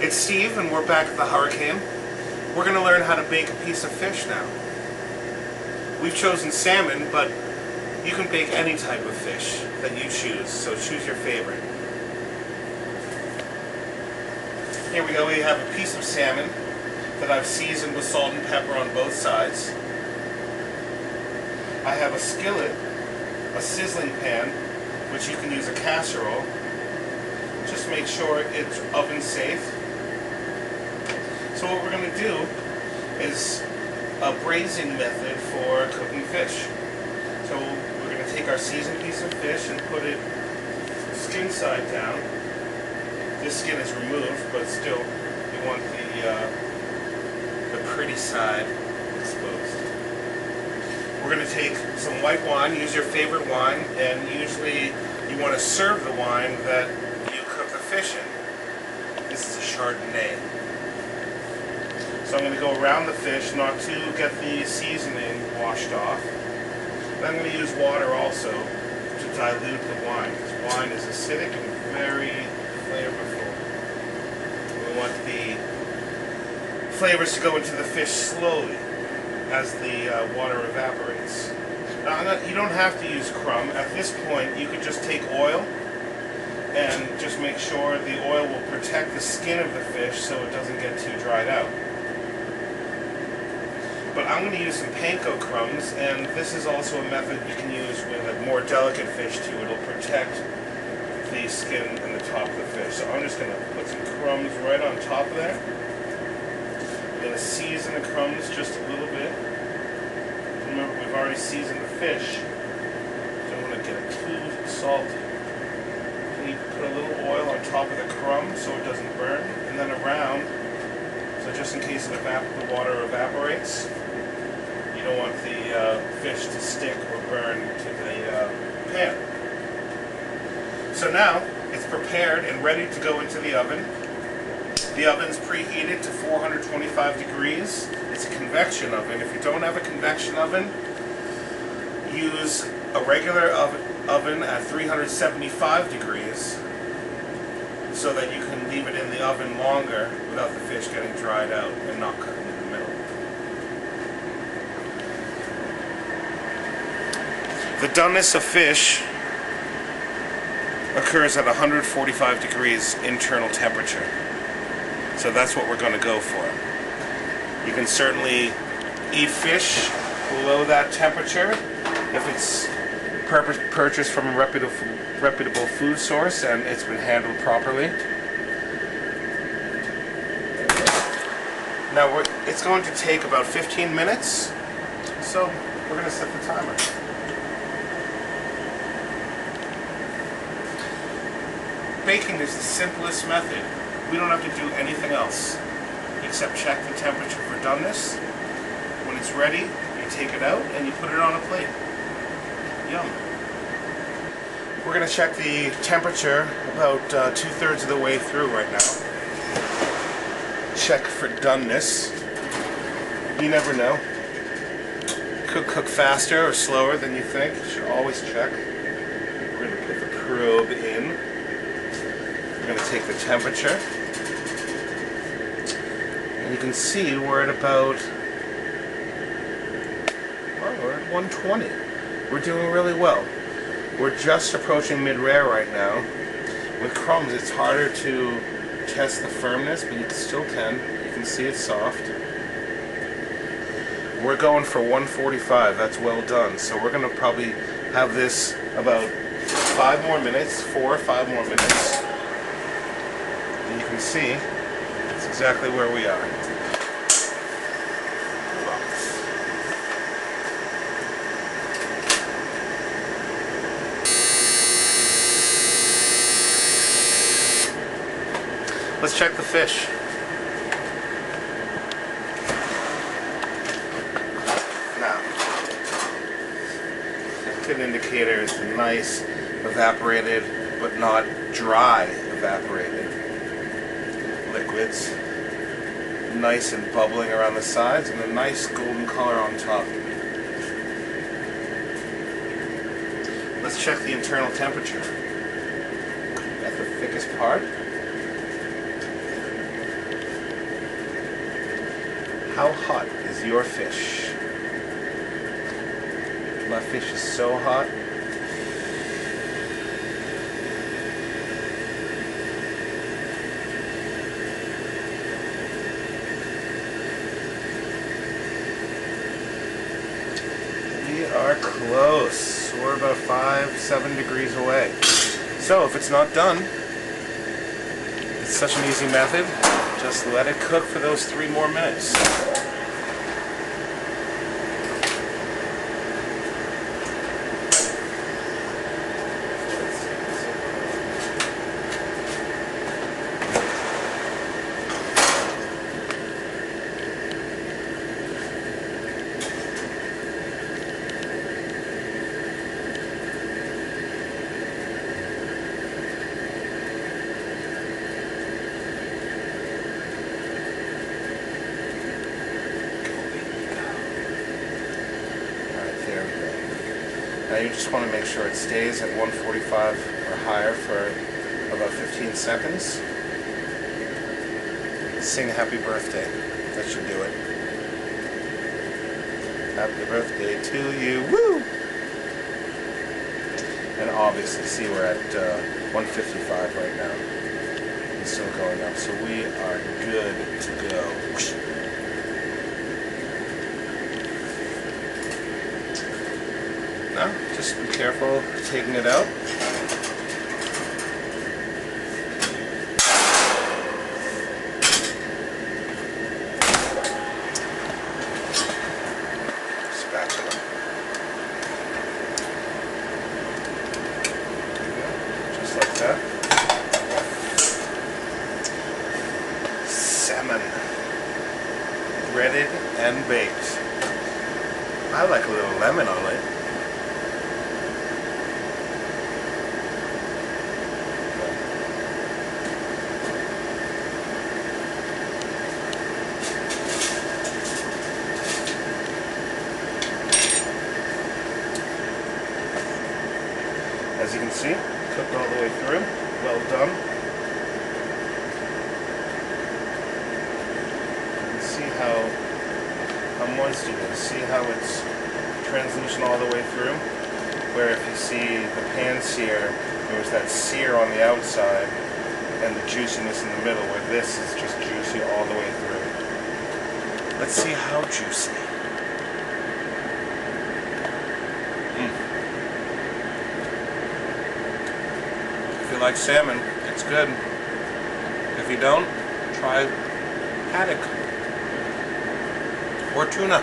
It's Steve and we're back at the Hurricane. We're going to learn how to bake a piece of fish now. We've chosen salmon, but you can bake any type of fish that you choose, so choose your favorite. Here we go, we have a piece of salmon that I've seasoned with salt and pepper on both sides. I have a skillet, a sizzling pan, which you can use a casserole. Just make sure it's oven safe. So what we're going to do is a braising method for cooking fish. So we're going to take our seasoned piece of fish and put it skin side down. This skin is removed, but still you want the pretty side exposed. We're going to take some white wine, use your favorite wine, and usually you want to serve the wine that you cook the fish in. This is a Chardonnay. So I'm going to go around the fish, not to get the seasoning washed off. And I'm going to use water also to dilute the wine, because wine is acidic and very flavorful. We want the flavors to go into the fish slowly as the water evaporates. Now, you don't have to use crumb. At this point, you could just take oil and just make sure the oil will protect the skin of the fish so it doesn't get too dried out. But I'm going to use some panko crumbs, and this is also a method you can use with a more delicate fish too. It'll protect the skin and the top of the fish. So I'm just going to put some crumbs right on top of there. I'm going to season the crumbs just a little bit. Remember, we've already seasoned the fish. Don't want to get it too salty. You put a little oil on top of the crumb so it doesn't burn, and then around, so just in case the water evaporates. You don't want the fish to stick or burn to the pan. So now it's prepared and ready to go into the oven. The oven's preheated to 425 degrees. It's a convection oven. If you don't have a convection oven, use a regular oven at 375 degrees so that you can leave it in the oven longer without the fish getting dried out and not cooking in the middle. The doneness of fish occurs at 145 degrees internal temperature. So that's what we're going to go for. You can certainly eat fish below that temperature if it's purchased from a reputable food source and it's been handled properly. Now it's going to take about 15 minutes, so we're going to set the timer. Baking is the simplest method. We don't have to do anything else except check the temperature for doneness. When it's ready, you take it out and you put it on a plate. Yum. We're going to check the temperature about 2/3 of the way through right now. Check for doneness. You never know. Could cook faster or slower than you think. You should always check. We're going to put the probe in. We're going to take the temperature. And you can see we're at about, well, we're at 120. We're doing really well. We're just approaching mid-rare right now. With crumbs, it's harder to test the firmness, but you still can. You can see it's soft. We're going for 145. That's well done. So we're going to probably have this about 5 more minutes, 4 or 5 more minutes. And you can see it's exactly where we are. Let's check the fish. Now, a good indicator is the nice evaporated but not dry evaporated liquids. Nice and bubbling around the sides and a nice golden color on top. Let's check the internal temperature. At the thickest part. How hot is your fish? My fish is so hot. We are close. We're about 5-7 degrees away. So if it's not done, it's such an easy method. Just let it cook for those 3 more minutes. Now you just want to make sure it stays at 145 or higher for about 15 seconds. Sing happy birthday. That should do it. Happy birthday to you. Woo! And obviously, see, we're at 155 right now. It's still going up, so we are good to go. Now, just be careful taking it out. Spatula. Just like that. Salmon. Breaded and baked. I like a little lemon on it. As you can see, cooked all the way through. Well done. You can see how moist it is. See how it's translucent all the way through? Where if you see the pan sear, there was that sear on the outside and the juiciness in the middle, where this is just juicy all the way through. Let's see how juicy. If you like salmon, it's good. If you don't, try haddock or tuna.